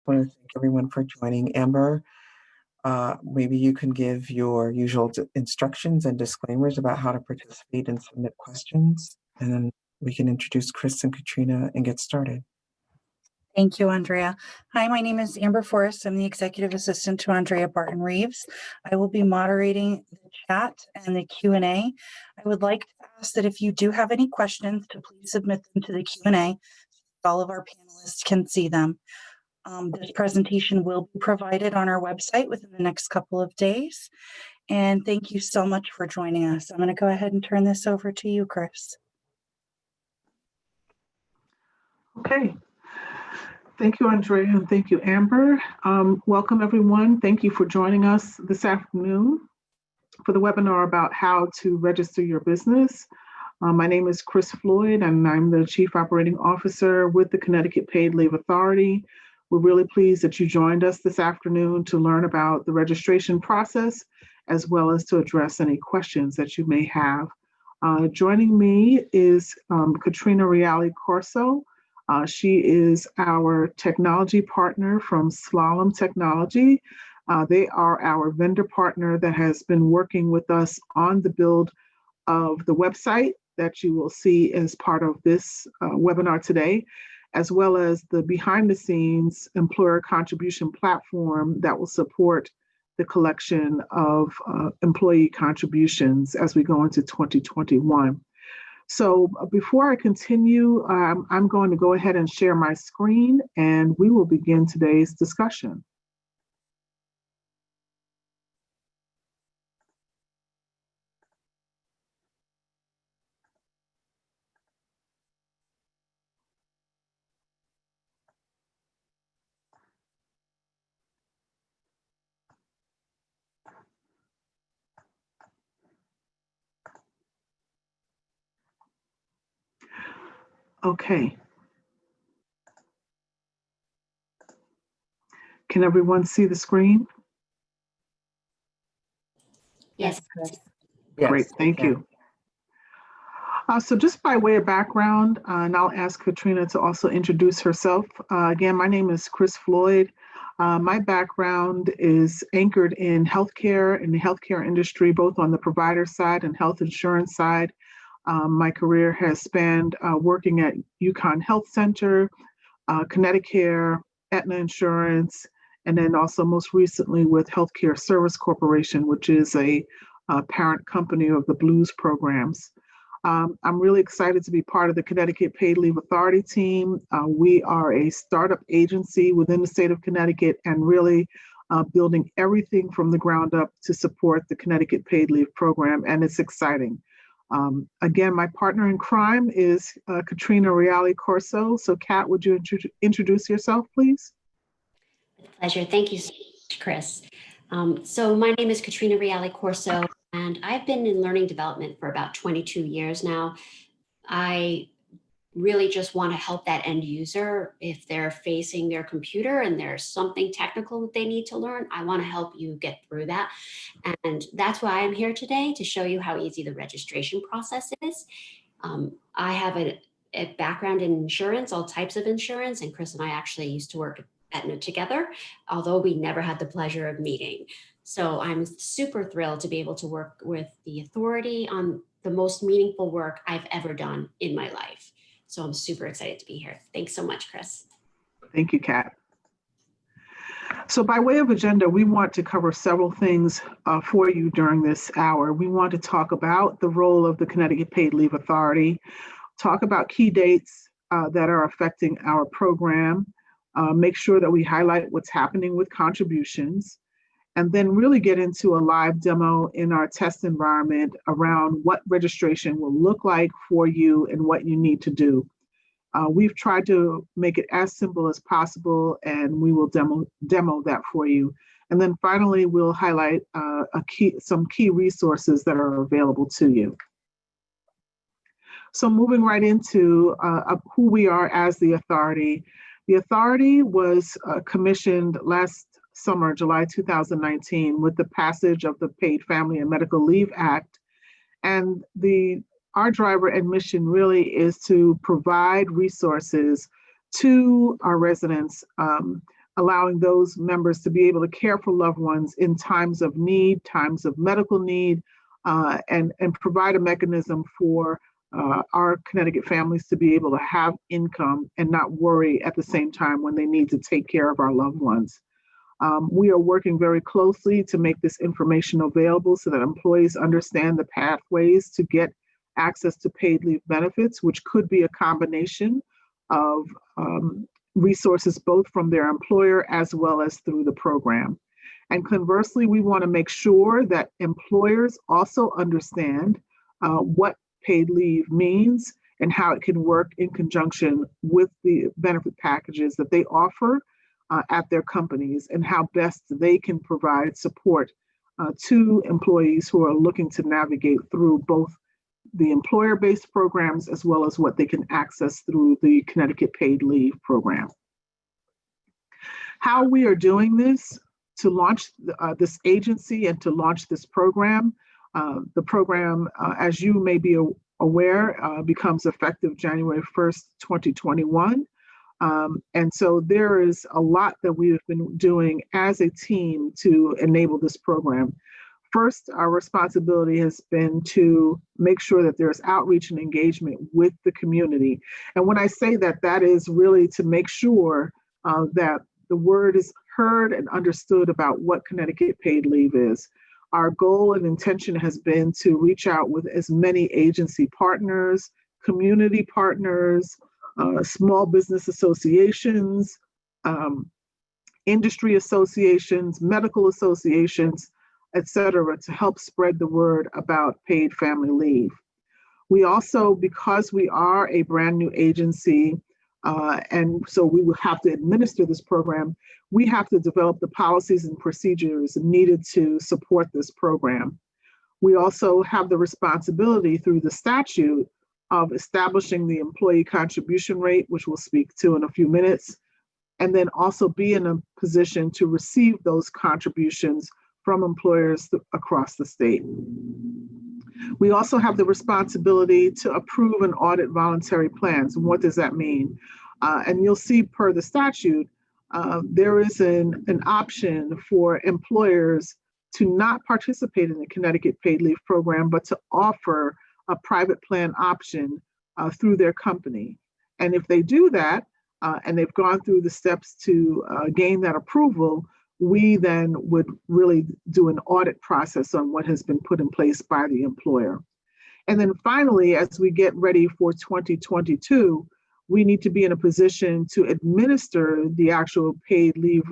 want to thank everyone for joining. Amber, maybe you can give your usual instructions and disclaimers about how to participate and submit questions, and then we can introduce Chris and Katrina and get started. Thank you, Andrea. Hi, my name is Amber Forrest. I'm the Executive Assistant to Andrea Barton-Reeves. I will be moderating the chat and the Q&A. I would like to ask that if you do have any questions, to please submit them to the Q&A so all of our panelists can see them. This presentation will be provided on our website within the next couple of days. And thank you so much for joining us. I'm going to go ahead and turn this over to you, Chris. Okay. Thank you, Andrea, and thank you, Amber. Welcome, everyone. Thank you for joining us this afternoon for the webinar about how to register your business. My name is Chris Floyd, and I'm the Chief Operating Officer with the Connecticut Paid Leave Authority. We're really pleased that you joined us this afternoon to learn about the registration process, as well as to address any questions that you may have. Joining me is Katrina Reale-Corso. She is our technology partner from Slalom Technology. They are our vendor partner that has been working with us on the build of the website that you will see as part of this webinar today, as well as the behind the scenes employer contribution platform that will support the collection of employee contributions as we go into 2021. So before I continue, I'm going to go ahead and share my screen, and we will begin today's discussion. Okay. Can everyone see the screen? Yes. Great, thank you. So just by way of background, and I'll ask Katrina to also introduce herself. Again, my name is Chris Floyd. My background is anchored in healthcare, in the healthcare industry, both on the provider side and health insurance side. My career has spanned working at UConn Health Center, Connecticut, Aetna Insurance, and then also most recently with Healthcare Service Corporation, which is a parent company of the Blues programs. I'm really excited to be part of the Connecticut Paid Leave Authority team. We are a startup agency within the state of Connecticut and really building everything from the ground up to support the Connecticut Paid Leave program, and it's exciting. Again, my partner in crime is Katrina Reale-Corso. So Kat, would you introduce yourself, please? With pleasure. Thank you so much, Chris. So my name is Katrina Reale-Corso, and I've been in learning development for about 22 years now. I really just want to help that end user. If they're facing their computer and there's something technical that they need to learn, I want to help you get through that. And that's why I'm here today, to show you how easy the registration process is. I have a background in insurance, all types of insurance, and Chris and I actually used to work at Aetna together, although we never had the pleasure of meeting. So I'm super thrilled to be able to work with the authority on the most meaningful work I've ever done in my life. So I'm super excited to be here. Thanks so much, Chris. Thank you, Kat. So by way of agenda, we want to cover several things for you during this hour. We want to talk about the role of the Connecticut Paid Leave Authority, talk about key dates that are affecting our program, make sure that we highlight what's happening with contributions, and then really get into a live demo in our test environment around what registration will look like for you and what you need to do. We've tried to make it as simple as possible, and we will demo that for you. And then finally, we'll highlight some key resources that are available to you. So moving right into who we are as the authority. The authority was commissioned last summer, July 2019, with the passage of the Paid Family and Medical Leave Act. And our driver and mission really is to provide resources to our residents allowing those members to be able to care for loved ones in times of need, times of medical need, and provide a mechanism for our Connecticut families to be able to have income and not worry at the same time when they need to take care of our loved ones. We are working very closely to make this information available so that employees understand the pathways to get access to paid leave benefits, which could be a combination of resources both from their employer as well as through the program. And conversely, we want to make sure that employers also understand what paid leave means and how it can work in conjunction with the benefit packages that they offer at their companies, and how best they can provide support to employees who are looking to navigate through both the employer-based programs as well as what they can access through the Connecticut Paid Leave Program. How we are doing this to launch this agency and to launch this program. The program, as you may be aware, becomes effective January 1st, 2021. And so there is a lot that we have been doing as a team to enable this program. First, our responsibility has been to make sure that there's outreach and engagement with the community. And when I say that, that is really to make sure that the word is heard and understood about what Connecticut Paid Leave is. Our goal and intention has been to reach out with as many agency partners, community partners, small business associations, industry associations, medical associations, et cetera, to help spread the word about paid family leave. We also, because we are a brand new agency, and so we will have to administer this program, we have to develop the policies and procedures needed to support this program. We also have the responsibility through the statute of establishing the employee contribution rate, which we'll speak to in a few minutes, and then also be in a position to receive those contributions from employers across the state. We also have the responsibility to approve and audit voluntary plans. And what does that mean? And you'll see per the statute, there is an option for employers to not participate in the Connecticut Paid Leave Program, but to offer a private plan option through their company. And if they do that, and they've gone through the steps to gain that approval, we then would really do an audit process on what has been put in place by the employer. And then finally, as we get ready for 2022, we need to be in a position to administer the actual paid leave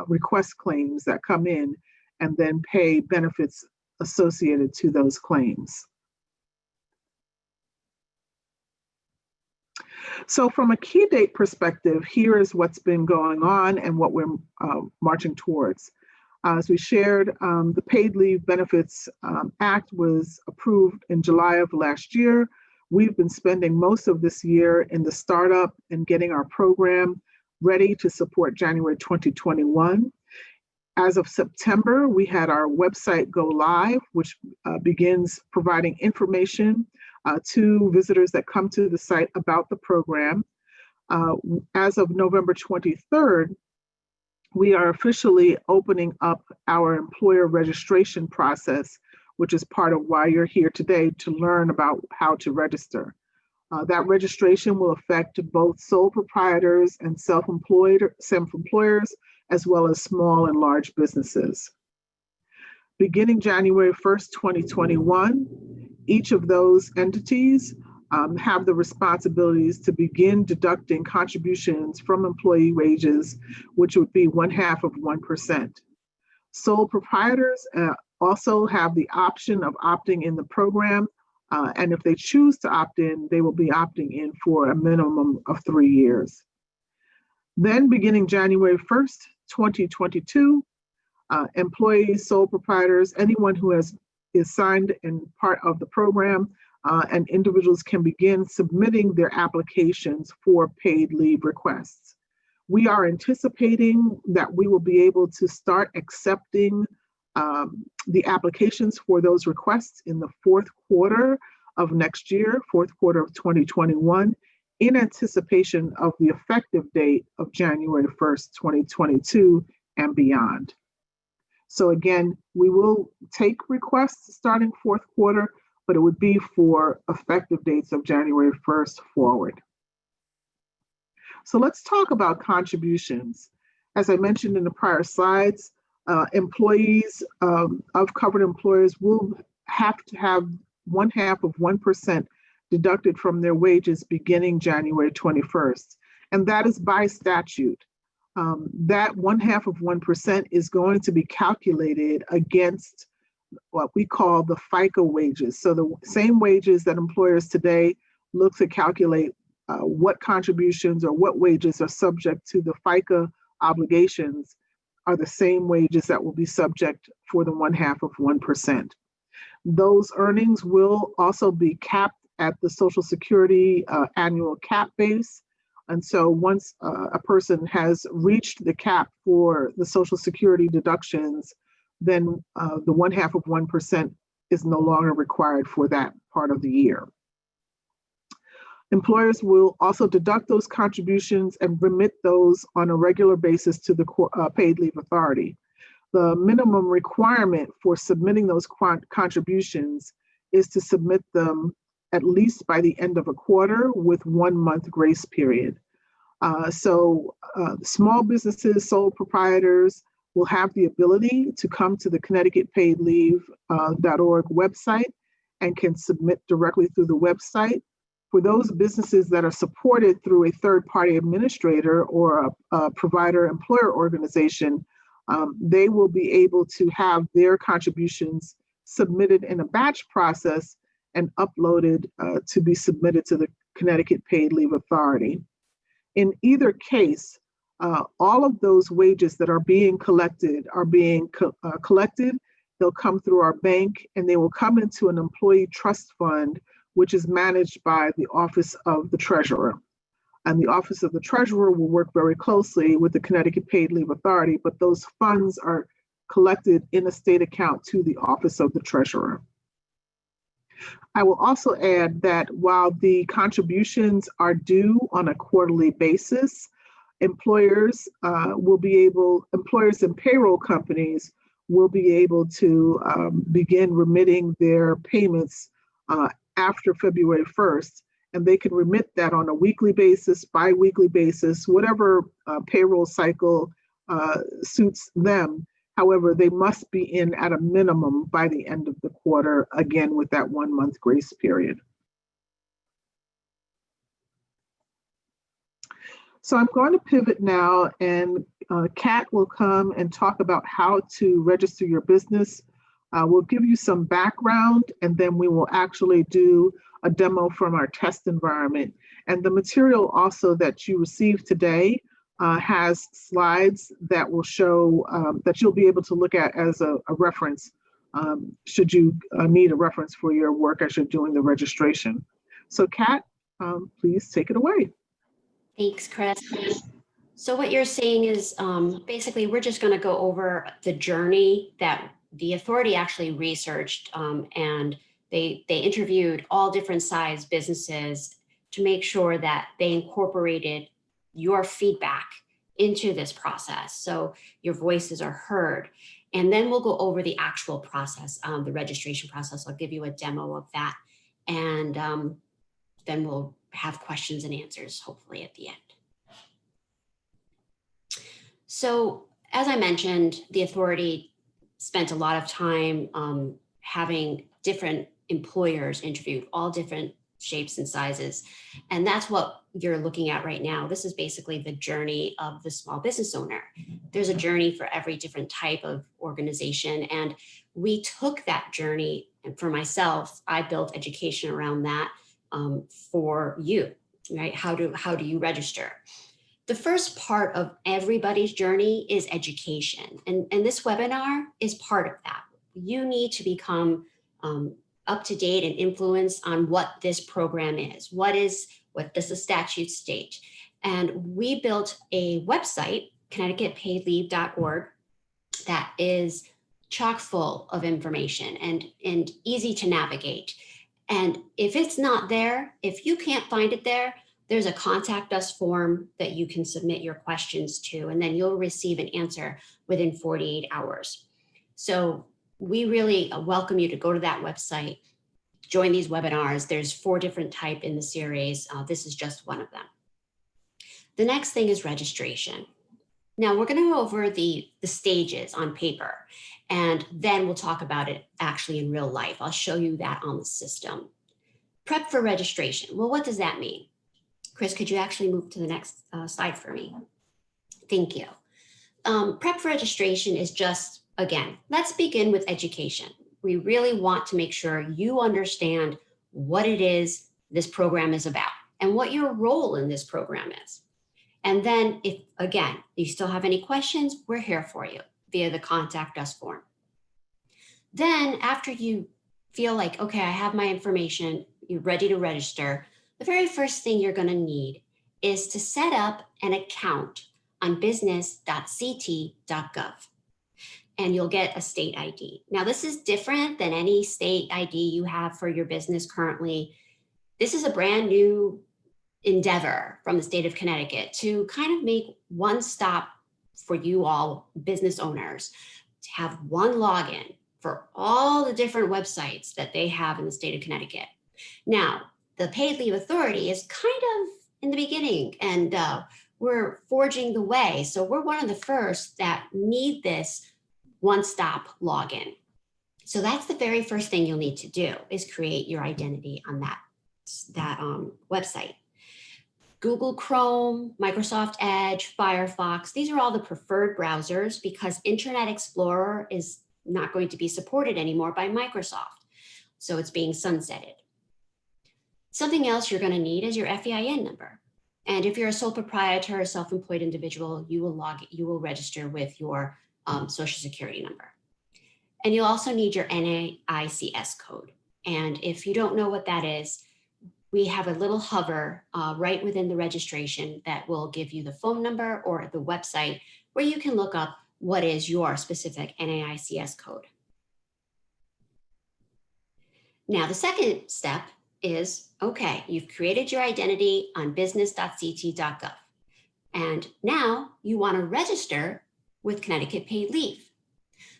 request claims that come in and then pay benefits associated to those claims. So from a key date perspective, here is what's been going on and what we're marching towards. As we shared, the Paid Leave Benefits Act was approved in July of last year. We've been spending most of this year in the startup and getting our program ready to support January 2021. As of September, we had our website go live, which begins providing information to visitors that come to the site about the program. As of November 23rd, we are officially opening up our employer registration process, which is part of why you're here today, to learn about how to register. That registration will affect both sole proprietors and self-employers, as well as small and large businesses. Beginning January 1st, 2021, each of those entities have the responsibilities to begin deducting contributions from employee wages, which would be 0.5%. Sole proprietors also have the option of opting in the program, and if they choose to opt in, they will be opting in for a minimum of 3 years. Then beginning January 1st, 2022, employees, sole proprietors, anyone who is signed and part of the program, and individuals can begin submitting their applications for paid leave requests. We are anticipating that we will be able to start accepting the applications for those requests in the fourth quarter of next year, fourth quarter of 2021. in anticipation of the effective date of January 1st, 2022 and beyond. So again, we will take requests starting fourth quarter, but it would be for effective dates of January 1st forward. So let's talk about contributions. As I mentioned in the prior slides, employees of covered employers will have to have 0.5% deducted from their wages beginning January 21st. And that is by statute. That 0.5% is going to be calculated against what we call the FICA wages. So the same wages that employers today look to calculate what contributions or what wages are subject to the FICA obligations are the same wages that will be subject for the 0.5%. Those earnings will also be capped at the Social Security annual cap base. And so once a person has reached the cap for the Social Security deductions, then the 0.5% is no longer required for that part of the year. Employers will also deduct those contributions and remit those on a regular basis to the paid leave authority. The minimum requirement for submitting those contributions is to submit them at least by the end of a quarter with 1 month grace period. So small businesses, sole proprietors will have the ability to come to the Connecticut PaidLeave.org website and can submit directly through the website. For those businesses that are supported through a third-party administrator or a provider-employer organization, they will be able to have their contributions submitted in a batch process and uploaded to be submitted to the Connecticut Paid Leave Authority. In either case, all of those wages that are being collected are being collected. They'll come through our bank and they will come into an employee trust fund, which is managed by the Office of the Treasurer. And the Office of the Treasurer will work very closely with the Connecticut Paid Leave Authority, but those funds are collected in a state account to the Office of the Treasurer. I will also add that while the contributions are due on a quarterly basis, employers and payroll companies will be able to begin remitting their payments after February 1st, and they can remit that on a weekly basis, bi-weekly basis, whatever payroll cycle suits them. However, they must be in at a minimum by the end of the quarter, again, with that 1 month grace period. So I'm going to pivot now, and Kat will come and talk about how to register your business. We'll give you some background, and then we will actually do a demo from our test environment. And the material also that you received today has slides that will show that you'll be able to look at as a reference should you need a reference for your work as you're doing the registration. So Kat, please take it away. Thanks, Chris. So what you're saying is basically we're just going to go over the journey that the authority actually researched, and they interviewed all different size businesses to make sure that they incorporated your feedback into this process so your voices are heard. And then we'll go over the actual process, the registration process. I'll give you a demo of that, and then we'll have questions and answers hopefully at the end. So as I mentioned, the authority spent a lot of time having different employers interviewed, all different shapes and sizes. And that's what you're looking at right now. This is basically the journey of the small business owner. There's a journey for every different type of organization. And we took that journey, and for myself, I built education around that for you, right? How do you register? The first part of everybody's journey is education. And this webinar is part of that. You need to become up to date and influenced on what this program is. What does the statute state? And we built a website, ConnecticutPaidLeave.org, that is chock full of information and easy to navigate. And if it's not there, if you can't find it there, there's a contact us form that you can submit your questions to, and then you'll receive an answer within 48 hours. So we really welcome you to go to that website, join these webinars. There's 4 different types in the series. This is just one of them. The next thing is registration. Now we're going to go over the stages on paper, and then we'll talk about it actually in real life. I'll show you that on the system. Prep for registration. Well, what does that mean? Chris, could you actually move to the next slide for me? Thank you. Prep for registration is just, again, let's begin with education. We really want to make sure you understand what it is this program is about and what your role in this program is. And then if, again, you still have any questions, we're here for you via the Contact Us form. Then after you feel like, okay, I have my information, you're ready to register, the very first thing you're going to need is to set up an account on business.ct.gov. And you'll get a state ID. Now, this is different than any state ID you have for your business currently. This is a brand new endeavor from the state of Connecticut to kind of make one stop for you all business owners to have one login for all the different websites that they have in the state of Connecticut. Now, the Paid Leave Authority is kind of in the beginning, and we're forging the way. So we're one of the first that need this one-stop login. So that's the very first thing you'll need to do is create your identity on that website. Google Chrome, Microsoft Edge, Firefox, these are all the preferred browsers because Internet Explorer is not going to be supported anymore by Microsoft. So it's being sunsetted. Something else you're going to need is your FEIN number. And if you're a sole proprietor or self-employed individual, you will register with your Social Security number. And you'll also need your NAICS code. And if you don't know what that is, we have a little hover right within the registration that will give you the phone number or the website where you can look up what is your specific NAICS code. Now, the second step is, okay, you've created your identity on business.ct.gov. And now you want to register with Connecticut Paid Leave.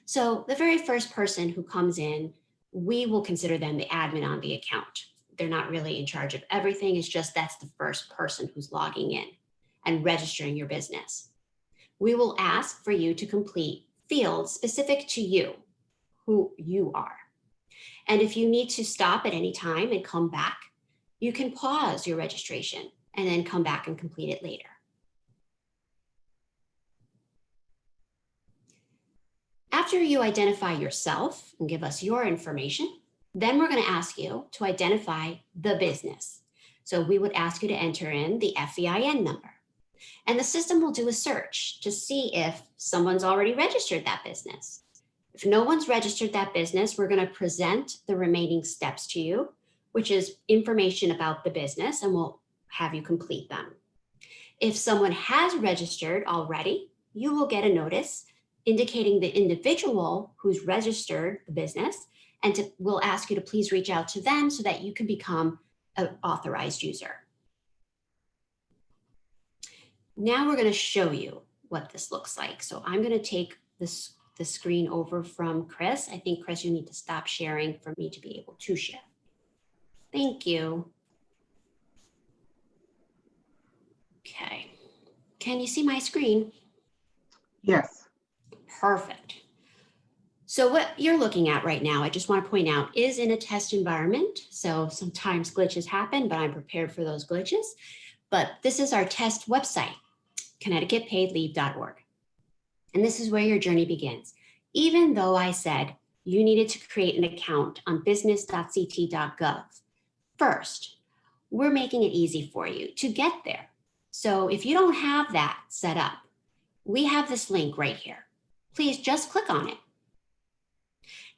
So the very first person who comes in, we will consider them the admin on the account. They're not really in charge of everything. It's just that's the first person who's logging in and registering your business. We will ask for you to complete fields specific to you, who you are. And if you need to stop at any time and come back, you can pause your registration and then come back and complete it later. After you identify yourself and give us your information, then we're going to ask you to identify the business. So we would ask you to enter in the FEIN number. And the system will do a search to see if someone's already registered that business. If no one's registered that business, we're going to present the remaining steps to you, which is information about the business, and we'll have you complete them. If someone has registered already, you will get a notice indicating the individual who's registered the business, and we'll ask you to please reach out to them so that you can become an authorized user. Now we're going to show you what this looks like. So I'm going to take the screen over from Chris. I think, Chris, you need to stop sharing for me to be able to share. Thank you. Okay. Can you see my screen? Yes. Perfect. So what you're looking at right now, I just want to point out, is in a test environment. So sometimes glitches happen, but I'm prepared for those glitches. But this is our test website, ConnecticutPaidLeave.org. And this is where your journey begins. Even though I said you needed to create an account on business.ct.gov, first, we're making it easy for you to get there. So if you don't have that set up, we have this link right here. Please just click on it.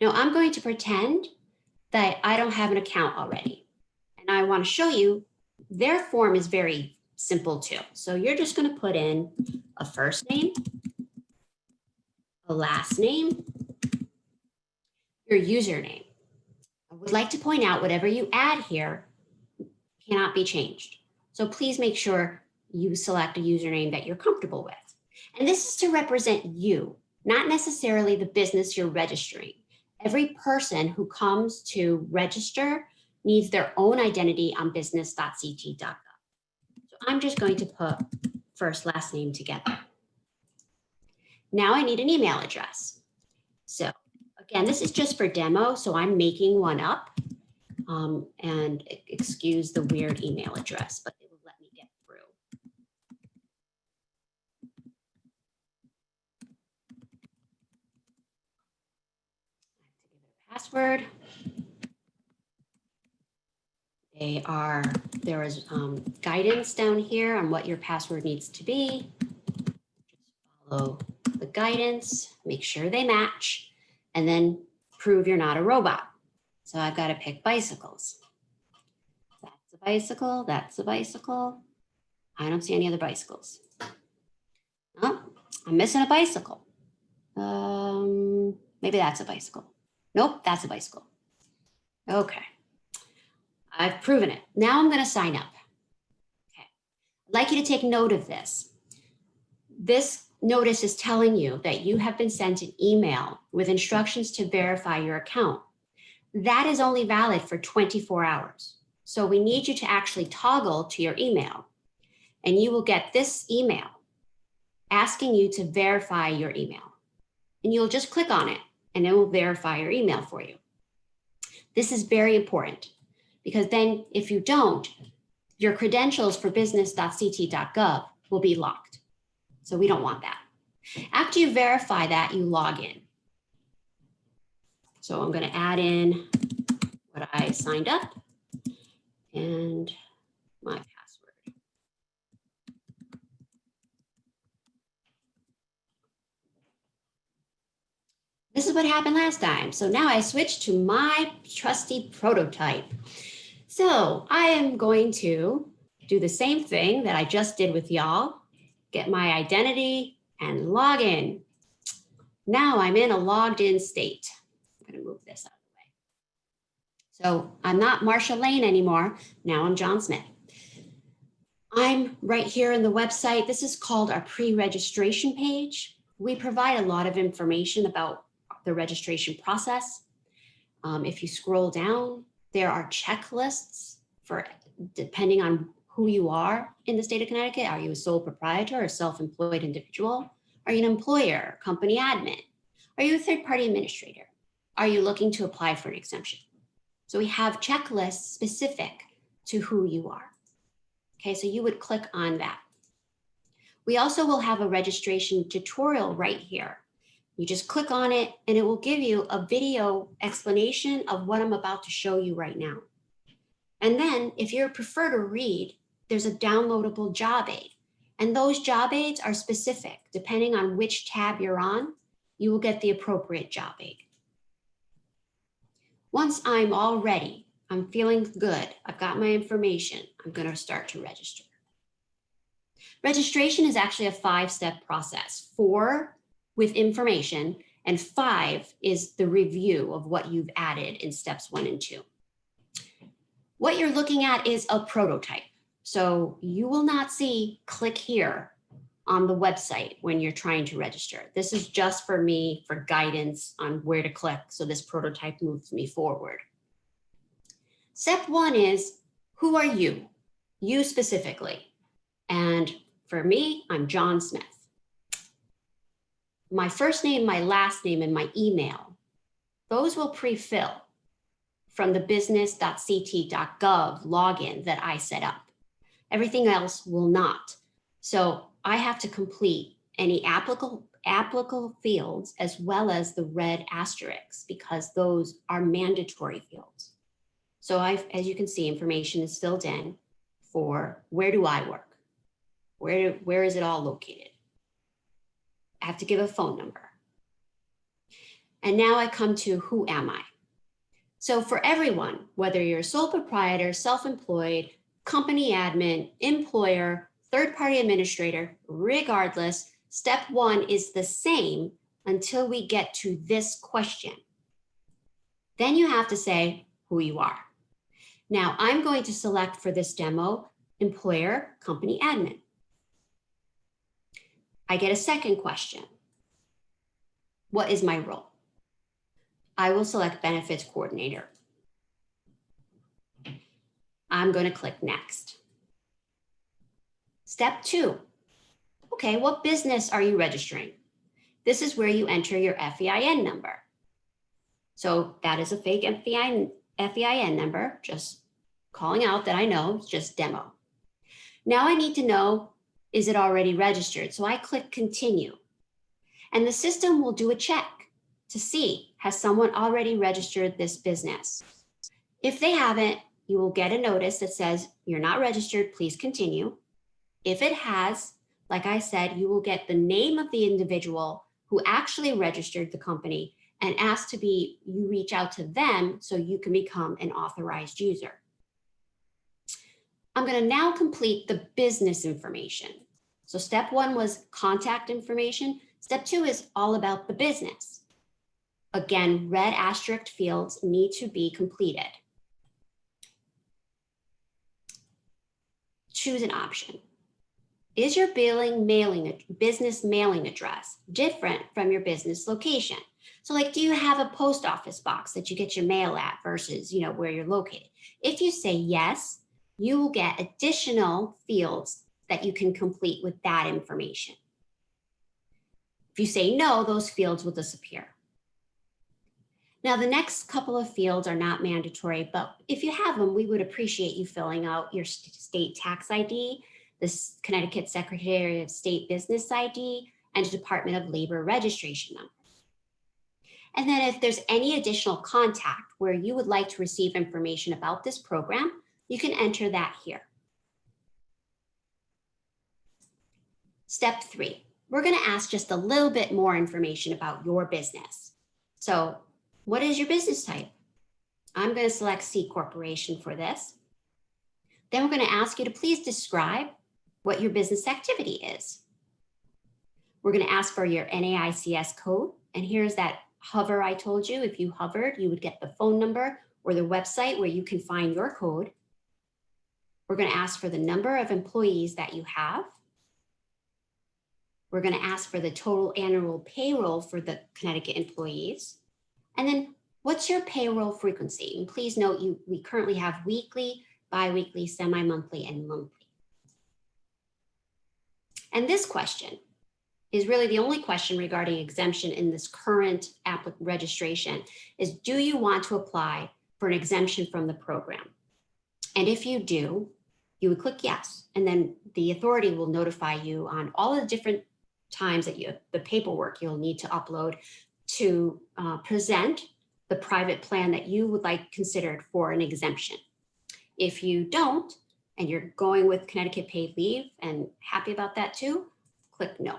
Now I'm going to pretend that I don't have an account already. And I want to show you their form is very simple too. So you're just going to put in a first name, a last name, your username. I would like to point out whatever you add here cannot be changed. So please make sure you select a username that you're comfortable with. And this is to represent you, not necessarily the business you're registering. Every person who comes to register needs their own identity on business.ct.gov. So I'm just going to put first, last name together. Now I need an email address. So again, this is just for demo, so I'm making one up. And excuse the weird email address, but it will let me get through. I have to give it a password. There is guidance down here on what your password needs to be. Just follow the guidance, make sure they match, and then prove you're not a robot. So I've got to pick bicycles. That's a bicycle, that's a bicycle. I don't see any other bicycles. Oh, I'm missing a bicycle. Maybe that's a bicycle. Nope, that's a bicycle. Okay, I've proven it. Now I'm going to sign up. Okay, I'd like you to take note of this. This notice is telling you that you have been sent an email with instructions to verify your account. That is only valid for 24 hours. So we need you to actually toggle to your email, and you will get this email asking you to verify your email. And you'll just click on it and it will verify your email for you. This is very important because then if you don't, your credentials for business.ct.gov will be locked. So we don't want that. After you verify that, you log in. So I'm going to add in what I signed up and my password. This is what happened last time. So now I switch to my trusty prototype. So I am going to do the same thing that I just did with y'all, get my identity and log in. Now I'm in a logged in state. I'm going to move this out of the way. So I'm not Marsha Lane anymore. Now I'm John Smith. I'm right here in the website. This is called our pre-registration page. We provide a lot of information about the registration process. If you scroll down, there are checklists for depending on who you are in the state of Connecticut. Are you a sole proprietor or self-employed individual? Are you an employer, company admin? Are you a third-party administrator? Are you looking to apply for an exemption? So we have checklists specific to who you are. Okay, so you would click on that. We also will have a registration tutorial right here. You just click on it and it will give you a video explanation of what I'm about to show you right now. And then if you prefer to read, there's a downloadable job aid. And those job aids are specific. Depending on which tab you're on, you will get the appropriate job aid. Once I'm all ready, I'm feeling good, I've got my information, I'm going to start to register. Registration is actually a 5-step process. 4 with information, and 5 is the review of what you've added in steps 1 and 2. What you're looking at is a prototype. So you will not see click here on the website when you're trying to register. This is just for me for guidance on where to click so this prototype moves me forward. Step 1 is, who are you? You specifically. And for me, I'm John Smith. My first name, my last name, and my email, those will pre-fill from the business.ct.gov login that I set up. Everything else will not. So I have to complete any applicable fields as well as the red asterisks because those are mandatory fields. So as you can see, information is filled in for where do I work? Where is it all located? I have to give a phone number. And now I come to who am I? So for everyone, whether you're a sole proprietor, self-employed, company admin, employer, third-party administrator, regardless, step 1 is the same until we get to this question. Then you have to say who you are. Now I'm going to select for this demo employer company admin. I get a second question. What is my role? I will select benefits coordinator. I'm going to click next. Step 2. Okay, what business are you registering? This is where you enter your FEIN number. So that is a fake FEIN number, just calling out that I know, it's just demo. Now I need to know, is it already registered? So I click continue. And the system will do a check to see, has someone already registered this business? If they haven't, you will get a notice that says, you're not registered, please continue. If it has, like I said, you will get the name of the individual who actually registered the company and ask you reach out to them so you can become an authorized user. I'm going to now complete the business information. So step 1 was contact information. Step 2 is all about the business. Again, red asterisk fields need to be completed. Choose an option. Is your business mailing address different from your business location? So like, do you have a post office box that you get your mail at versus, where you're located? If you say yes, you will get additional fields that you can complete with that information. If you say no, those fields will disappear. Now, the next couple of fields are not mandatory, but if you have them, we would appreciate you filling out your state tax ID, the Connecticut Secretary of State Business ID, and the Department of Labor registration number. And then if there's any additional contact where you would like to receive information about this program, you can enter that here. Step 3, we're going to ask just a little bit more information about your business. So what is your business type? I'm going to select C Corporation for this. Then we're going to ask you to please describe what your business activity is. We're going to ask for your NAICS code. And here's that hover I told you. If you hovered, you would get the phone number or the website where you can find your code. We're going to ask for the number of employees that you have. We're going to ask for the total annual payroll for the Connecticut employees. And then what's your payroll frequency? And please note, we currently have weekly, bi-weekly, semi-monthly, and monthly. And this question is really the only question regarding exemption in this current registration is, do you want to apply for an exemption from the program? And if you do, you would click yes. And then the authority will notify you on all the different times that the paperwork you'll need to upload to present the private plan that you would like considered for an exemption. If you don't, and you're going with Connecticut paid leave and happy about that too, click no.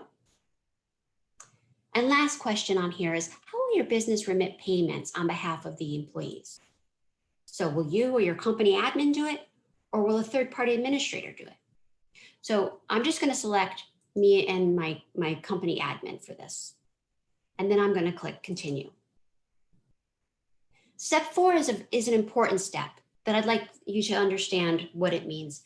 And last question on here is, how will your business remit payments on behalf of the employees? So will you or your company admin do it, or will a third-party administrator do it? So I'm just going to select me and my company admin for this. And then I'm going to click continue. Step 4 is an important step, but I'd like you to understand what it means.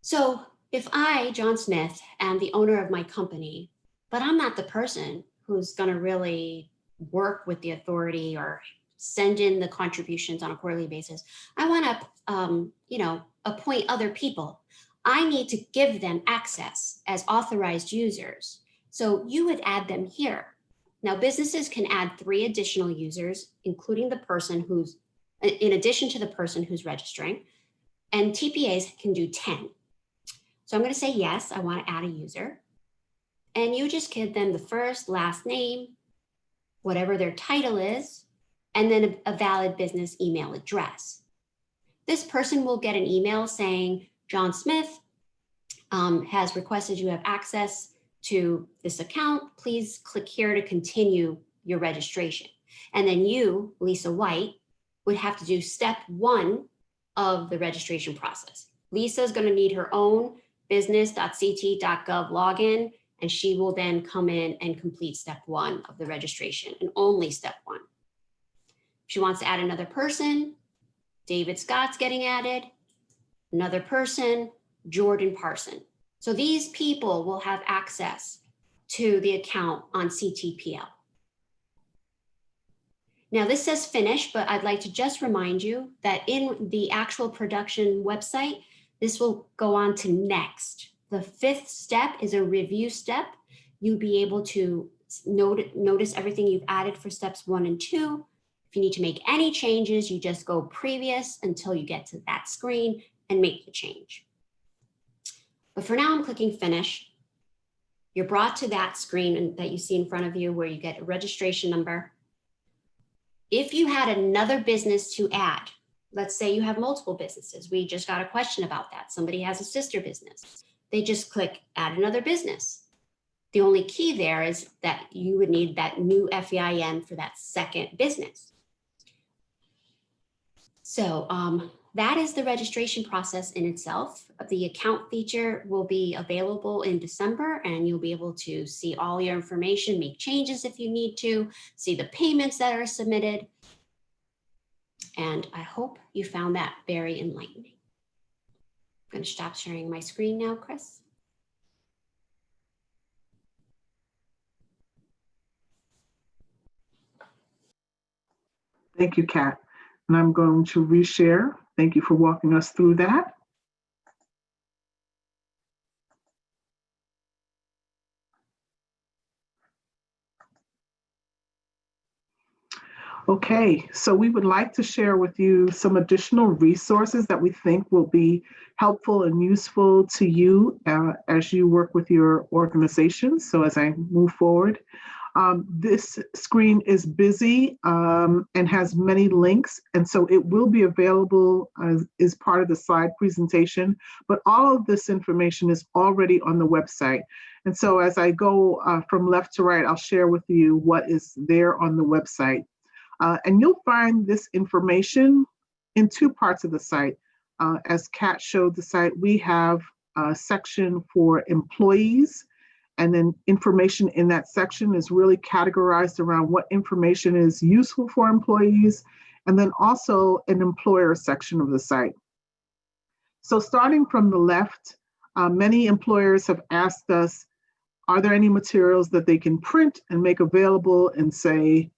So if I, John Smith, am the owner of my company, but I'm not the person who's going to really work with the authority or send in the contributions on a quarterly basis, I want to, appoint other people. I need to give them access as authorized users. So you would add them here. Now, businesses can add 3 additional users, including the person who's, in addition to the person who's registering, and TPAs can do 10. So I'm going to say, yes, I want to add a user. And you just give them the first, last name, whatever their title is, and then a valid business email address. This person will get an email saying, John Smith has requested you have access to this account. Please click here to continue your registration. And then you, Lisa White, would have to do step 1 of the registration process. Lisa is going to need her own business.ct.gov login, and she will then come in and complete step 1 of the registration, and only step 1. If she wants to add another person, David Scott's getting added, another person, Jordan Parson. So these people will have access to the account on CTPL. Now this says finish, but I'd like to just remind you that in the actual production website, this will go on to next. The 5th step is a review step. You'll be able to notice everything you've added for steps 1 and 2. If you need to make any changes, you just go previous until you get to that screen and make the change. But for now, I'm clicking finish. You're brought to that screen that you see in front of you where you get a registration number. If you had another business to add, let's say you have multiple businesses. We just got a question about that. Somebody has a sister business. They just click add another business. The only key there is that you would need that new FEIN for that second business. So that is the registration process in itself. The account feature will be available in December, and you'll be able to see all your information, make changes if you need to, see the payments that are submitted. And I hope you found that very enlightening. I'm going to stop sharing my screen now, Chris. Thank you, Kat. And I'm going to reshare. Thank you for walking us through that. Okay, so we would like to share with you some additional resources that we think will be helpful and useful to you as you work with your organization. So as I move forward, this screen is busy and has many links, and so it will be available as part of the slide presentation, but all of this information is already on the website. And so as I go from left to right, I'll share with you what is there on the website. And you'll find this information in 2 parts of the site. As Kat showed the site, we have a section for employees, and then information in that section is really categorized around what information is useful for employees, and then also an employer section of the site. So starting from the left, many employers have asked us, are there any materials that they can print and make available in, say,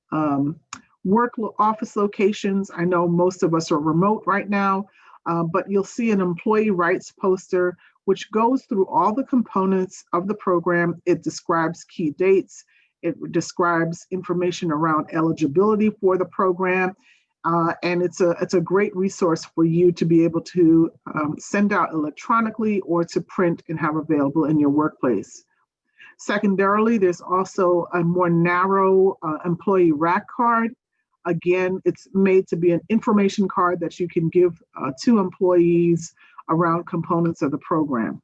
office locations? I know most of us are remote right now, but you'll see an employee rights poster which goes through all the components of the program. It describes key dates. It describes information around eligibility for the program. And it's a great resource for you to be able to send out electronically or to print and have available in your workplace. Secondarily, there's also a more narrow employee rack card. Again, it's made to be an information card that you can give to employees around components of the program.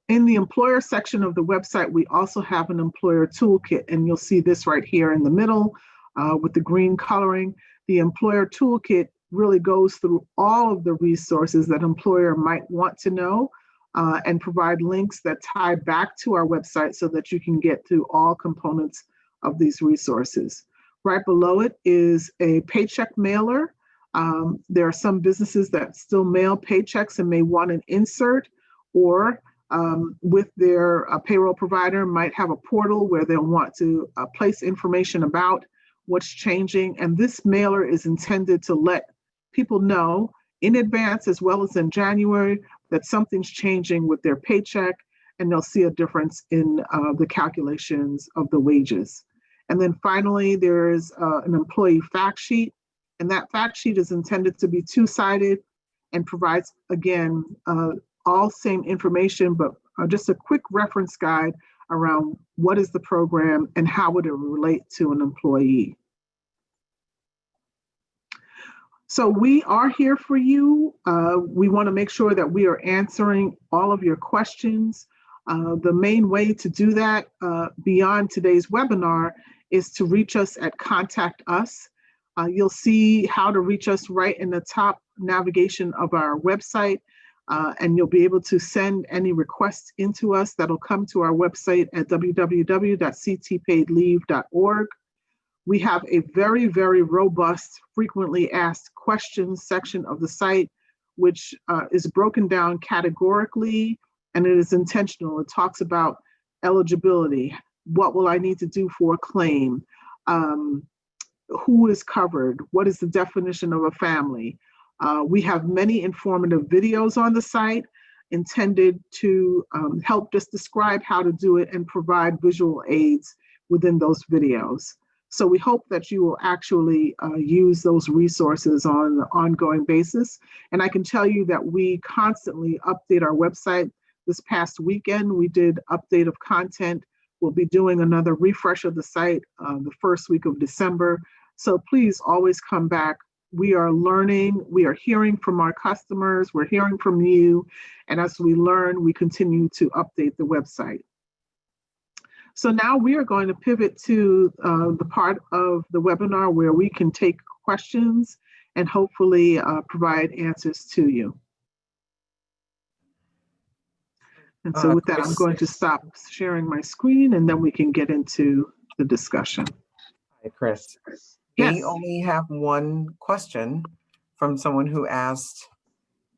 In the employer section of the website, we also have an employer toolkit, and you'll see this right here in the middle with the green coloring. The employer toolkit really goes through all of the resources that employer might want to know and provide links that tie back to our website so that you can get to all components of these resources. Right below it is a paycheck mailer. There are some businesses that still mail paychecks and may want an insert, or with their payroll provider might have a portal where they'll want to place information about what's changing. And this mailer is intended to let people know in advance, as well as in January, that something's changing with their paycheck, and they'll see a difference in the calculations of the wages. And then finally, there is an employee fact sheet, and that fact sheet is intended to be 2-sided and provides, again, all same information, but just a quick reference guide around what is the program and how would it relate to an employee. So we are here for you. We want to make sure that we are answering all of your questions. The main way to do that beyond today's webinar is to reach us at Contact Us. You'll see how to reach us right in the top navigation of our website, and you'll be able to send any requests into us that'll come to our website at www.ctpaidleave.org. We have a very, very robust frequently asked questions section of the site which is broken down categorically, and it is intentional. It talks about eligibility. What will I need to do for a claim? Who is covered? What is the definition of a family? We have many informative videos on the site intended to help just describe how to do it and provide visual aids within those videos. So we hope that you will actually use those resources on an ongoing basis. And I can tell you that we constantly update our website. This past weekend, we did update of content. We'll be doing another refresh of the site the first week of December. So please always come back. We are learning, we are hearing from our customers, we're hearing from you. And as we learn, we continue to update the website. So now we are going to pivot to the part of the webinar where we can take questions and hopefully provide answers to you. And so with that, I'm going to stop sharing my screen and then we can get into the discussion. Hi, Chris. Yes. We only have one question from someone who asked,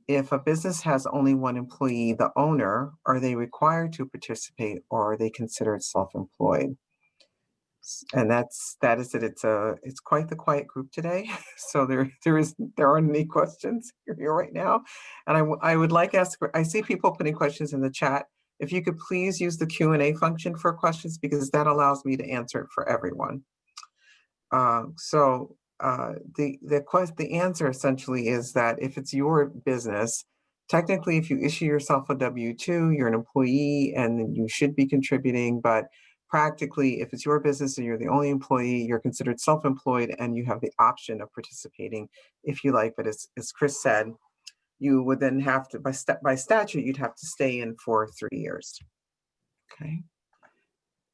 if a business has only one employee, the owner, are they required to participate or are they considered self-employed? And that is it. It's quite the quiet group today. So there aren't any questions here right now. And I would like to ask, I see people putting questions in the chat. If you could please use the Q&A function for questions, because that allows me to answer it for everyone. The answer essentially is that if it's your business, technically, if you issue yourself a W-2, you're an employee and you should be contributing. But practically, if it's your business and you're the only employee, you're considered self-employed and you have the option of participating if you like. But as Chris said, you would then have to, by statute, you'd have to stay in for 3 years. Okay.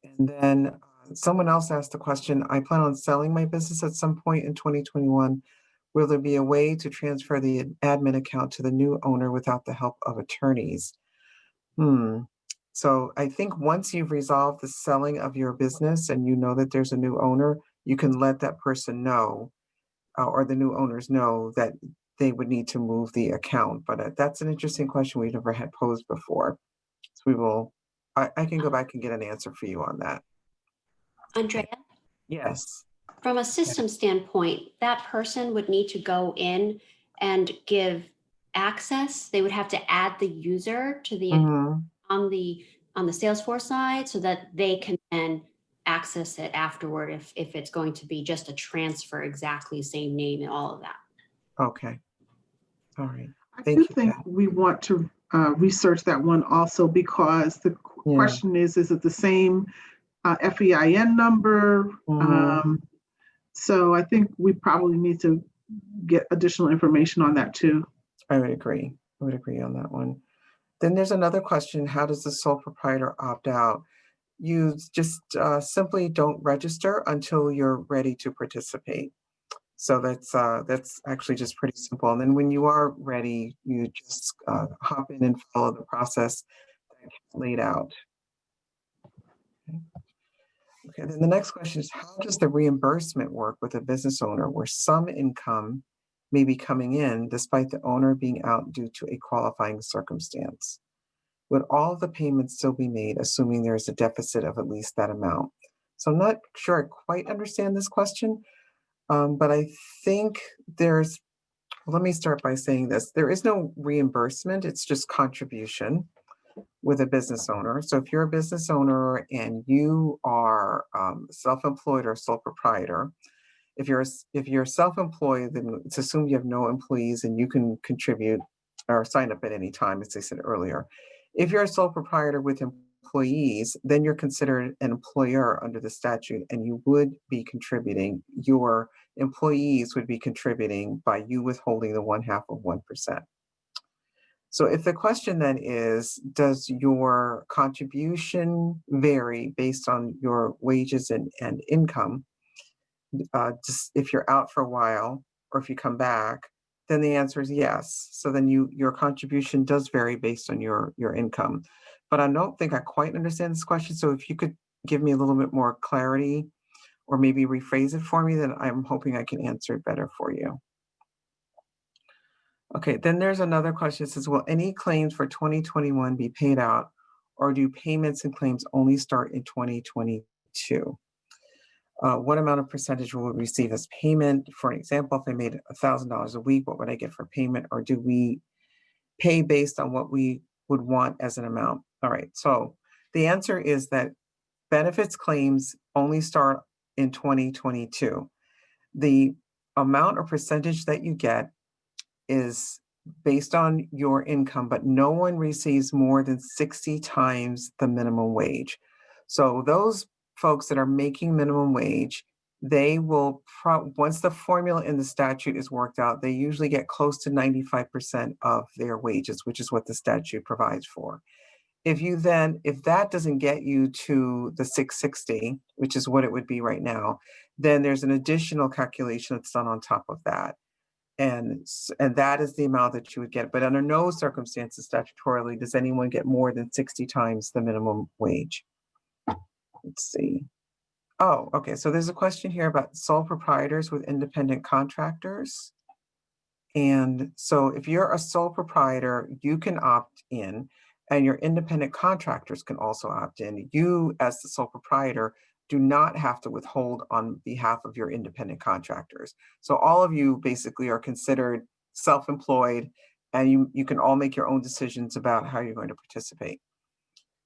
And then someone else asked the question, I plan on selling my business at some point in 2021. Will there be a way to transfer the admin account to the new owner without the help of attorneys? So I think once you've resolved the selling of your business and you know that there's a new owner, you can let that person know, or the new owners know, that they would need to move the account. But that's an interesting question we never had posed before. So I can go back and get an answer for you on that. Andrea? Yes. From a system standpoint, that person would need to go in and give access. They would have to add the user to the on the Salesforce side so that they can then access it afterward if it's going to be just a transfer, exactly same name and all of that. Okay. All right. I do think we want to research that one also, because the question is it the same FEIN number? So I think we probably need to get additional information on that too. I would agree. I would agree on that one. Then there's another question. How does the sole proprietor opt out? You just simply don't register until you're ready to participate. So that's actually just pretty simple. And then when you are ready, you just hop in and follow the process that's laid out. Okay, then the next question is, how does the reimbursement work with a business owner where some income may be coming in despite the owner being out due to a qualifying circumstance? Would all of the payments still be made, assuming there is a deficit of at least that amount? So I'm not sure I quite understand this question, but I think let me start by saying this. There is no reimbursement, it's just contribution with a business owner. So if you're a business owner and you are self-employed or sole proprietor, if you're self-employed, then it's assumed you have no employees and you can contribute or sign up at any time, as I said earlier. If you're a sole proprietor with employees, then you're considered an employer under the statute and you would be contributing. Your employees would be contributing by you withholding the 1/2 of 1%. So if the question then is, does your contribution vary based on your wages and income? Just if you're out for a while or if you come back, then the answer is yes. So then your contribution does vary based on your income. But I don't think I quite understand this question. So if you could give me a little bit more clarity or maybe rephrase it for me, then I'm hoping I can answer it better for you. Okay, then there's another question. It says, will any claims for 2021 be paid out, or do payments and claims only start in 2022? What amount of percentage will we receive as payment? For an example, if I made $1,000 a week, what would I get for payment? Or do we pay based on what we would want as an amount? All right, so the answer is that benefits claims only start in 2022. The amount or percentage that you get is based on your income, but no one receives more than 60 times the minimum wage. So those folks that are making minimum wage, they will, once the formula in the statute is worked out, they usually get close to 95% of their wages, which is what the statute provides for. If that doesn't get you to the 660, which is what it would be right now, then there's an additional calculation that's done on top of that. And that is the amount that you would get. But under no circumstances statutorily does anyone get more than 60 times the minimum wage. Let's see. Oh, okay. So there's a question here about sole proprietors with independent contractors. And so if you're a sole proprietor, you can opt in, and your independent contractors can also opt in. You, as the sole proprietor, do not have to withhold on behalf of your independent contractors. So all of you basically are considered self-employed, and you can all make your own decisions about how you're going to participate.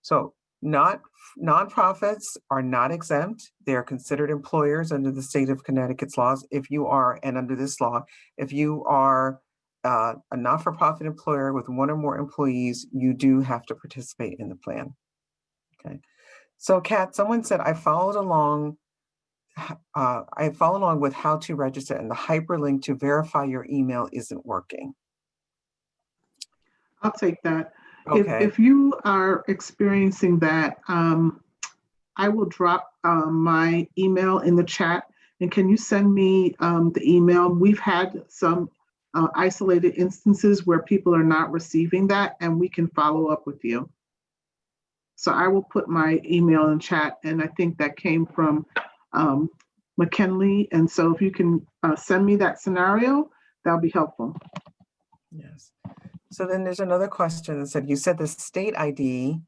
So nonprofits are not exempt. They are considered employers under the state of Connecticut's laws. If you are, and under this law, if you are a not-for-profit employer with one or more employees, you do have to participate in the plan. Okay. So Kat, someone said, I followed along with how to register, and the hyperlink to verify your email isn't working. I'll take that. Okay. If you are experiencing that, I will drop my email in the chat, and can you send me the email? We've had some isolated instances where people are not receiving that, and we can follow up with you. So I will put my email in chat, and I think that came from McKinley. And so if you can send me that scenario, that'll be helpful. Yes. So then there's another question that said, you said the state ID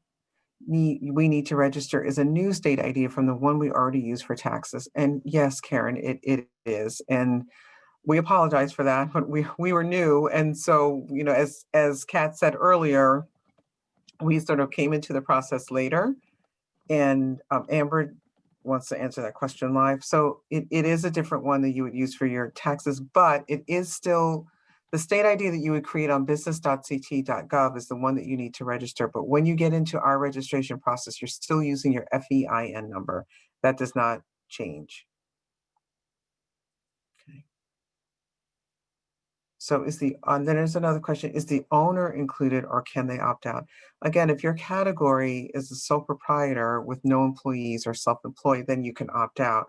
we need to register is a new state ID from the one we already use for taxes. And yes, Karen, it is. And we apologize for that, but we were new. And so, you know, as Kat said earlier, we sort of came into the process later. And Amber wants to answer that question live. So it is a different one that you would use for your taxes, but it is still the state ID that you would create on business.ct.gov is the one that you need to register. But when you get into our registration process, you're still using your FEIN number. That does not change. Okay. So then there's another question, is the owner included or can they opt out? Again, if your category is a sole proprietor with no employees or self-employed, then you can opt out.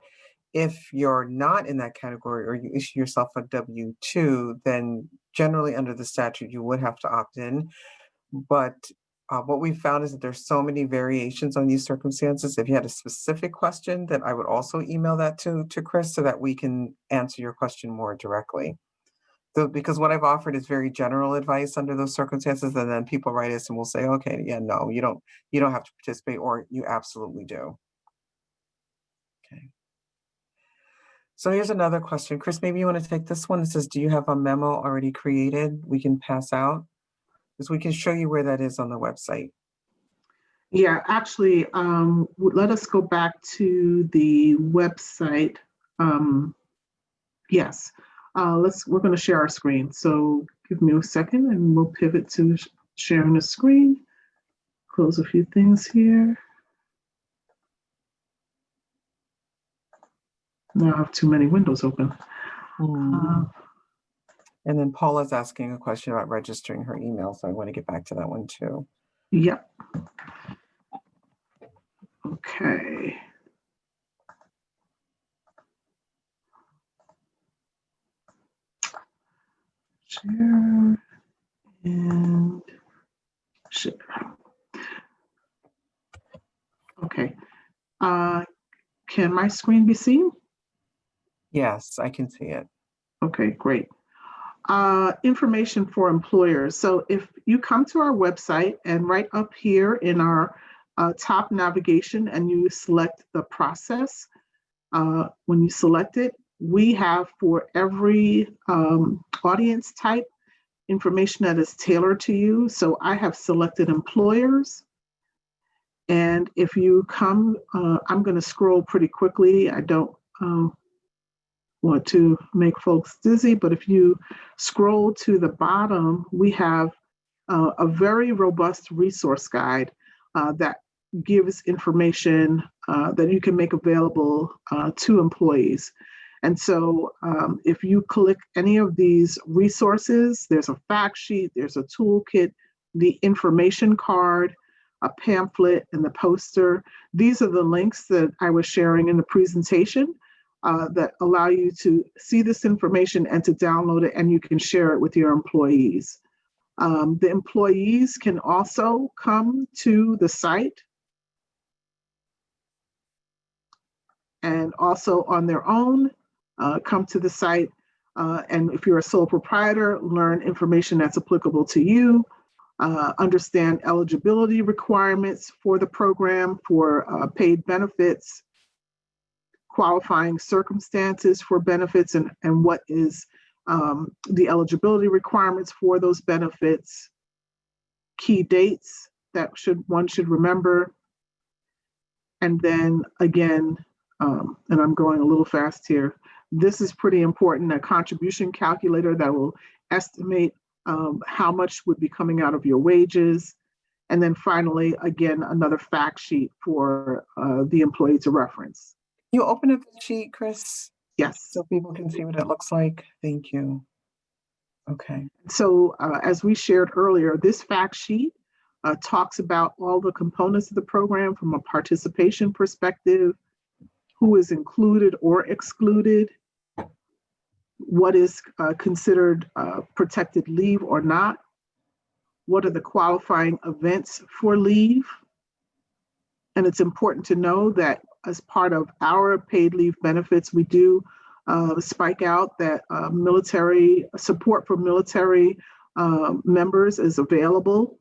If you're not in that category or you issue yourself a W-2, then generally under the statute, you would have to opt in. But what we found is that there's so many variations on these circumstances. If you had a specific question, then I would also email that to Chris so that we can answer your question more directly. So, because what I've offered is very general advice under those circumstances, and then people write us and we'll say, okay, yeah, no, you don't have to participate, or you absolutely do. Okay. So here's another question. Chris, maybe you want to take this one. It says, do you have a memo already created we can pass out? Because we can show you where that is on the website. Yeah, actually, let us go back to the website. Yes, we're going to share our screen. So give me a second and we'll pivot to sharing the screen. Close a few things here. Now I have too many windows open. And then Paula's asking a question about registering her email, so I want to get back to that one too. Yep. Okay. Share and share. Okay. Can my screen be seen? Yes, I can see it. Okay, great. information for employers. So if you come to our website and right up here in our top navigation and you select the process, when you select it, we have for every audience type information that is tailored to you. So I have selected employers. And if you come, I'm going to scroll pretty quickly. I don't want to make folks dizzy, but if you scroll to the bottom, we have a very robust resource guide that gives information that you can make available to employees. And so if you click any of these resources, there's a fact sheet, there's a toolkit, the information card, a pamphlet, and the poster. These are the links that I was sharing in the presentation that allow you to see this information and to download it, and you can share it with your employees. The employees can also come to the site and also on their own come to the site. And if you're a sole proprietor, learn information that's applicable to you, understand eligibility requirements for the program for paid benefits, qualifying circumstances for benefits, and what is the eligibility requirements for those benefits, key dates that one should remember. And then again, and I'm going a little fast here, this is pretty important, a contribution calculator that will estimate how much would be coming out of your wages. And then finally, again, another fact sheet for the employee to reference. You open up the sheet, Chris, Yes. so people can see what it looks like. Thank you. Okay. So as we shared earlier, this fact sheet talks about all the components of the program from a participation perspective, who is included or excluded, what is considered protected leave or not, what are the qualifying events for leave. And it's important to know that as part of our paid leave benefits, we do spike out that military support for military members is available,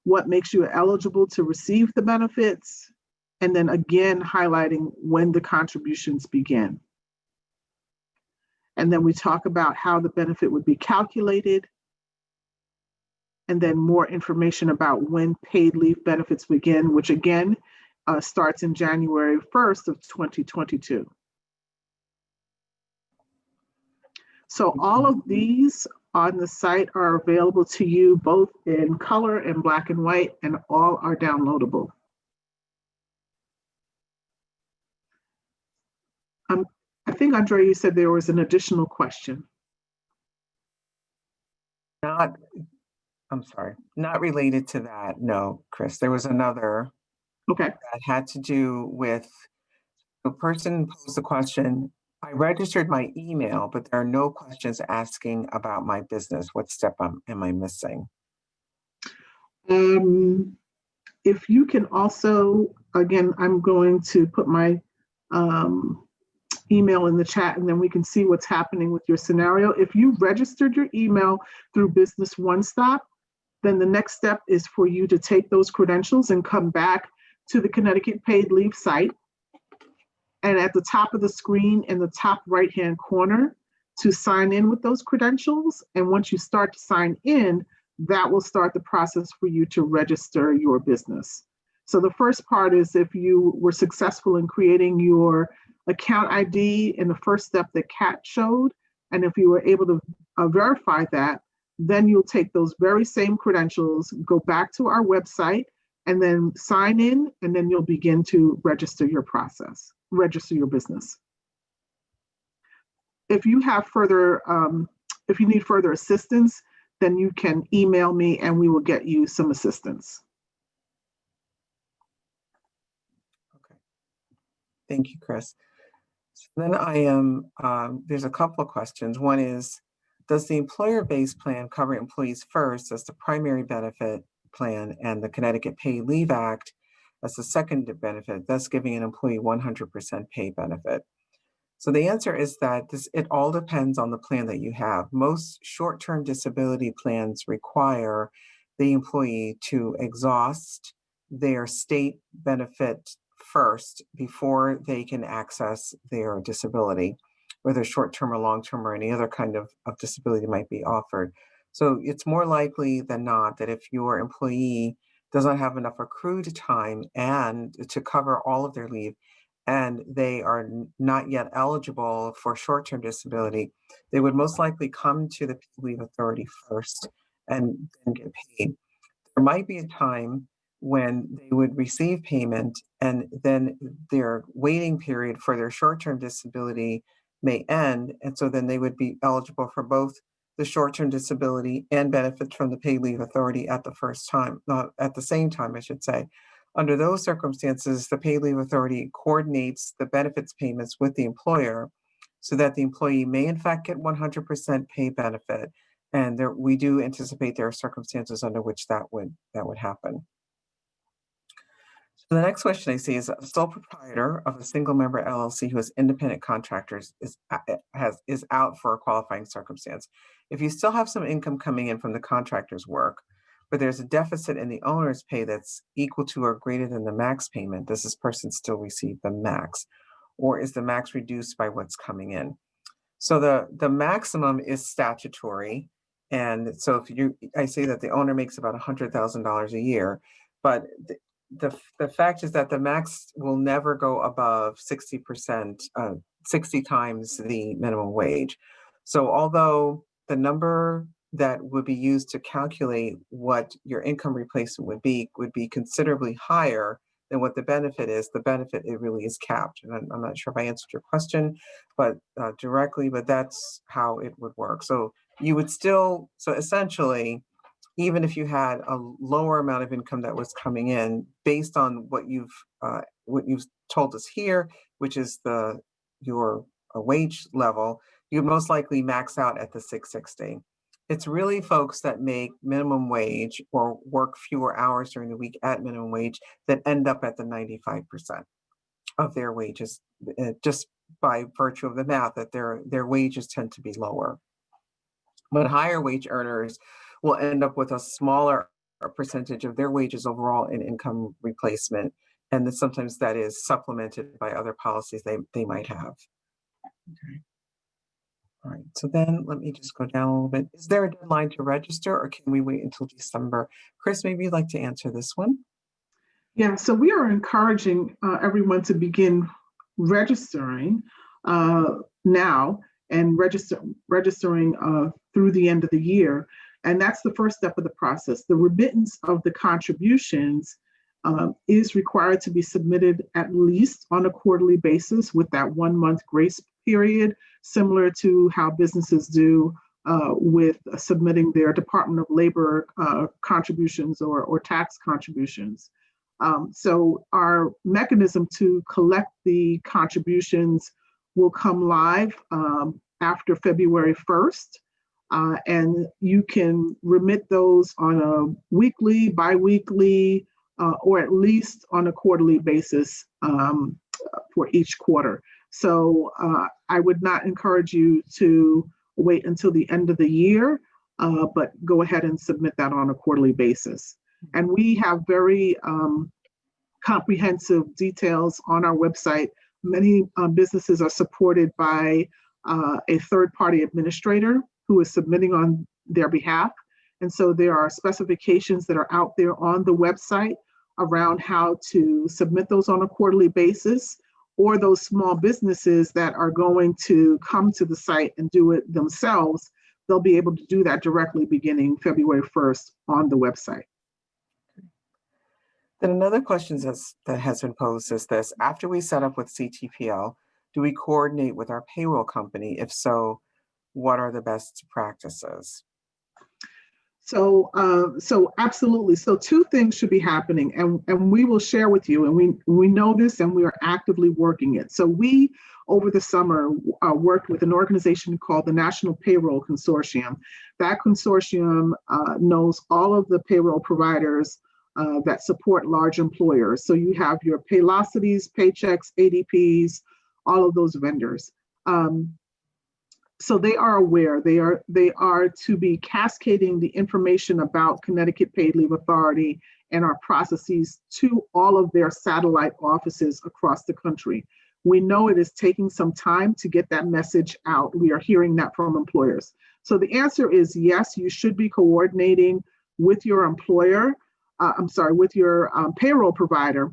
what makes you eligible to receive the benefits, and then again highlighting when the contributions begin. And then we talk about how the benefit would be calculated, and then more information about when paid leave benefits begin, which again starts in January 1st of 2022. So all of these on the site are available to you both in color and black and white, and all are downloadable. I think, Andrea, you said there was an additional question. I'm sorry, not related to that. No, Chris, there was another Okay. that had to do with the person posed the question. I registered my email, but there are no questions asking about my business. What step am I missing? If you can also, again, I'm going to put my email in the chat, and then we can see what's happening with your scenario. If you registered your email through Business One Stop, then the next step is for you to take those credentials and come back to the Connecticut Paid Leave site. And at the top of the screen in the top right-hand corner to sign in with those credentials. And once you start to sign in, that will start the process for you to register your business. So the first part is if you were successful in creating your account ID in the first step that Kat showed, and if you were able to verify that, then you'll take those very same credentials, go back to our website, and then sign in, and then you'll begin to register your process, register your business. If you have further, if you need further assistance, then you can email me and we will get you some assistance. Okay. Thank you, Chris. So then I am, there's a couple of questions. One is, does the employer-based plan cover employees first as the primary benefit plan and the Connecticut Paid Leave Act as the second benefit, thus giving an employee 100% pay benefit? So the answer is that it all depends on the plan that you have. Most short-term disability plans require the employee to exhaust their state benefit first before they can access their disability, whether short-term or long-term or any other kind of disability might be offered. So it's more likely than not that if your employee doesn't have enough accrued time and to cover all of their leave, and they are not yet eligible for short-term disability, they would most likely come to the Paid Leave Authority first and then get paid. There might be a time when they would receive payment and then their waiting period for their short-term disability may end. And so then they would be eligible for both the short-term disability and benefits from the Paid Leave Authority at the same time, I should say. Under those circumstances, the Paid Leave Authority coordinates the benefits payments with the employer so that the employee may in fact get 100% pay benefit. And we do anticipate there are circumstances under which that would happen. So the next question I see is a sole proprietor of a single member LLC who has independent contractors is out for a qualifying circumstance. If you still have some income coming in from the contractor's work, but there's a deficit in the owner's pay that's equal to or greater than the max payment, does this person still receive the max? Or is the max reduced by what's coming in? So the maximum is statutory. And so I say that the owner makes about $100,000 a year, but the fact is that the max will never go above 60%, 60 times the minimum wage. So although the number that would be used to calculate what your income replacement would be considerably higher than what the benefit is, the benefit, it really is capped. And I'm not sure if I answered your question, but directly, but that's how it would work. So you would still, so essentially, even if you had a lower amount of income that was coming in based on what you've told us here, which is your wage level, you'd most likely max out at the 660. It's really folks that make minimum wage or work fewer hours during the week at minimum wage that end up at the 95% of their wages, just by virtue of the math that their wages tend to be lower. But higher wage earners will end up with a smaller percentage of their wages overall in income replacement. And then sometimes that is supplemented by other policies they might have. Okay. All right, so then let me just go down a little bit. Is there a deadline to register or can we wait until December? Chris, maybe you'd like to answer this one. Yeah, so we are encouraging everyone to begin registering now and registering through the end of the year. And that's the first step of the process. The remittance of the contributions is required to be submitted at least on a quarterly basis with that 1 month grace period, similar to how businesses do with submitting their Department of Labor contributions or tax contributions. So our mechanism to collect the contributions will come live after February 1st. And you can remit those on a weekly, bi-weekly, or at least on a quarterly basis for each quarter. So I would not encourage you to wait until the end of the year, but go ahead and submit that on a quarterly basis. And we have very comprehensive details on our website. Many businesses are supported by a third-party administrator who is submitting on their behalf. And so there are specifications that are out there on the website around how to submit those on a quarterly basis, or those small businesses that are going to come to the site and do it themselves, they'll be able to do that directly beginning February 1st on the website. Then another question that has been posed is this: after we set up with CTPL, do we coordinate with our payroll company? If so, what are the best practices? So absolutely. So two things should be happening, and we will share with you, and we know this, and we are actively working it. So we, over the summer, worked with an organization called the National Payroll Consortium. That consortium knows all of the payroll providers that support large employers. So you have your Paylocities, Paychecks, ADPs, all of those vendors. So they are aware. They are to be cascading the information about Connecticut Paid Leave Authority and our processes to all of their satellite offices across the country. We know it is taking some time to get that message out. We are hearing that from employers. So the answer is yes, you should be coordinating with your employer, with your payroll provider.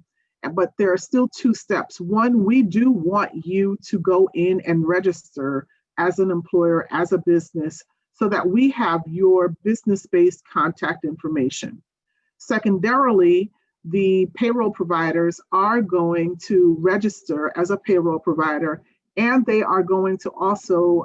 But there are still two steps. One, we do want you to go in and register as an employer, as a business, so that we have your business-based contact information. Secondarily, the payroll providers are going to register as a payroll provider, and they are going to also,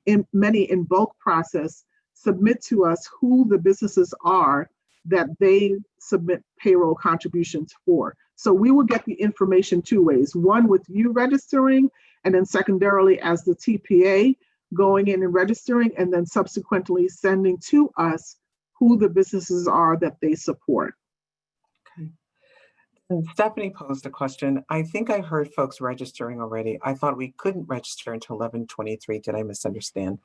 in bulk process, submit to us who the businesses are that they submit payroll contributions for. So we will get the information two ways, one with you registering, and then secondarily as the TPA going in and registering, and then subsequently sending to us who the businesses are that they support. Okay. And Stephanie posed a question. I think I heard folks registering already. I thought we couldn't register until 11/23. Did I misunderstand?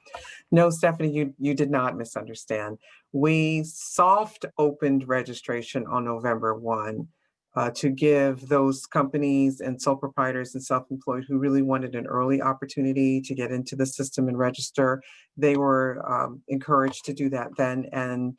No, Stephanie, you did not misunderstand. We soft opened registration on November 1 to give those companies and sole proprietors and self-employed who really wanted an early opportunity to get into the system and register. They were encouraged to do that then, and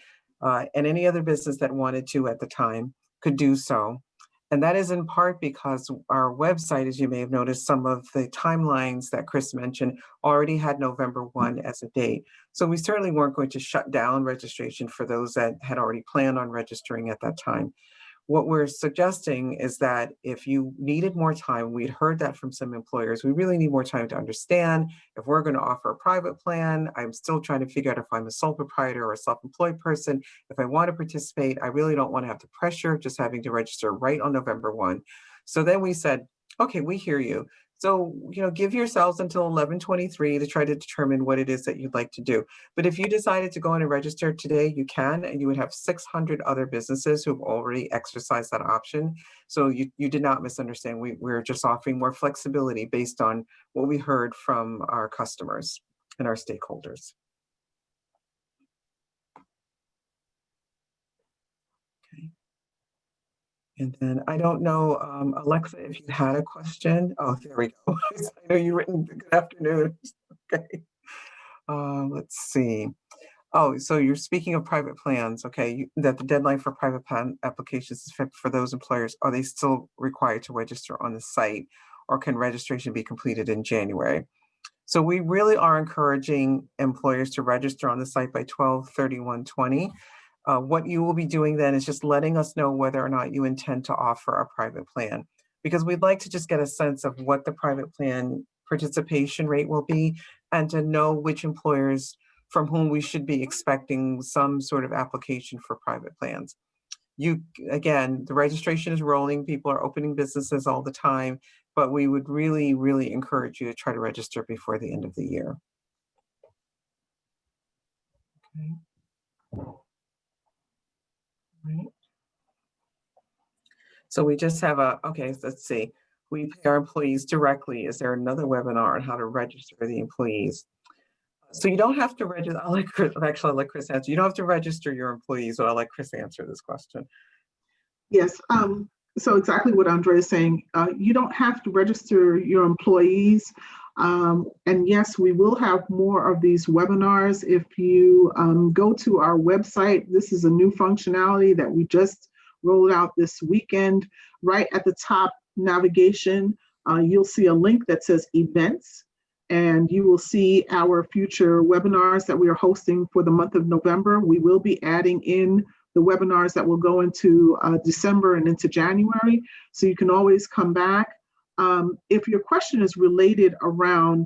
any other business that wanted to at the time could do so. And that is in part because our website, as you may have noticed, some of the timelines that Chris mentioned already had November 1 as a date. So we certainly weren't going to shut down registration for those that had already planned on registering at that time. What we're suggesting is that if you needed more time, we'd heard that from some employers, we really need more time to understand if we're going to offer a private plan. I'm still trying to figure out if I'm a sole proprietor or a self-employed person. If I want to participate, I really don't want to have the pressure of just having to register right on November 1. So then we said, okay, we hear you. So, give yourselves until 11/23 to try to determine what it is that you'd like to do. But if you decided to go in and register today, you can, and you would have 600 other businesses who've already exercised that option. So you did not misunderstand. We're just offering more flexibility based on what we heard from our customers and our stakeholders. Okay. And then I don't know, Alexa, if you had a question. Oh, there we go. I know you written good afternoon. Okay. Let's see. Oh, so you're speaking of private plans. Okay, that the deadline for private plan applications is for those employers. Are they still required to register on the site, or can registration be completed in January? So we really are encouraging employers to register on the site by 12/31/20. What you will be doing then is just letting us know whether or not you intend to offer a private plan, because we'd like to just get a sense of what the private plan participation rate will be, and to know which employers from whom we should be expecting some sort of application for private plans. Again, the registration is rolling, people are opening businesses all the time, but we would really, really encourage you to try to register before the end of the year. Okay. Right. So we just have okay, let's see. We pay our employees directly. Is there another webinar on how to register the employees? So you don't have to register. I'll let Chris answer. You don't have to register your employees, but I'll let Chris answer this question. Yes. So exactly what Andrea is saying. You don't have to register your employees. And yes, we will have more of these webinars. If you go to our website, this is a new functionality that we just rolled out this weekend. Right at the top navigation, you'll see a link that says events, and you will see our future webinars that we are hosting for the month of November. We will be adding in the webinars that will go into December and into January. So you can always come back. If your question is related around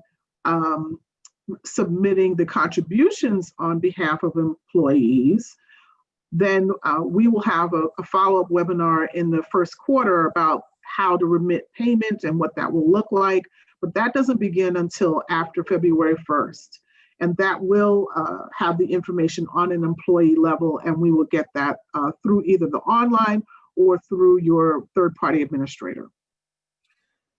submitting the contributions on behalf of employees, then we will have a follow-up webinar in the first quarter about how to remit payment and what that will look like. But that doesn't begin until after February 1st. And that will have the information on an employee level, and we will get that through either the online or through your third-party administrator.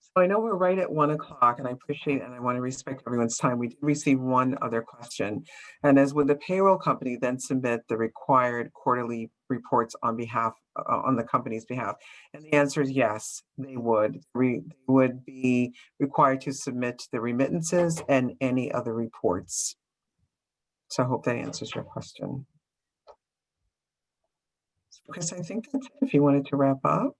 So I know we're right at 1 o'clock, and I appreciate and I want to respect everyone's time. We did receive one other question. And as with the payroll company, then submit the required quarterly reports on behalf, on the company's behalf. And the answer is yes, they would. They would be required to submit the remittances and any other reports. So I hope that answers your question. So Chris, I think that's it if you wanted to wrap up.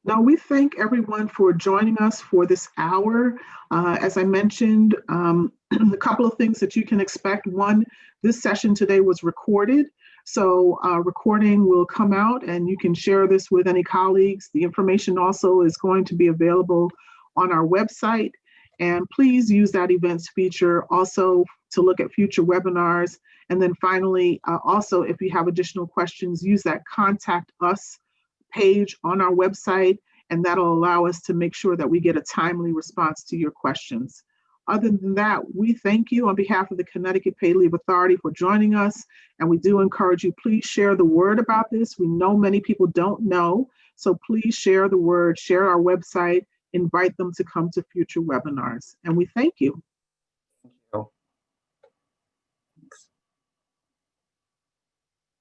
Now, we thank everyone for joining us for this hour. As I mentioned, a couple of things that you can expect. One, this session today was recorded. So recording will come out and you can share this with any colleagues. The information also is going to be available on our website. And please use that events feature also to look at future webinars. And then finally, also, if you have additional questions, use that contact us page on our website, and that'll allow us to make sure that we get a timely response to your questions. Other than that, we thank you on behalf of the Connecticut Paid Leave Authority for joining us, and we do encourage you, please share the word about this. We know many people don't know, so please share the word, share our website, invite them to come to future webinars, and we thank you.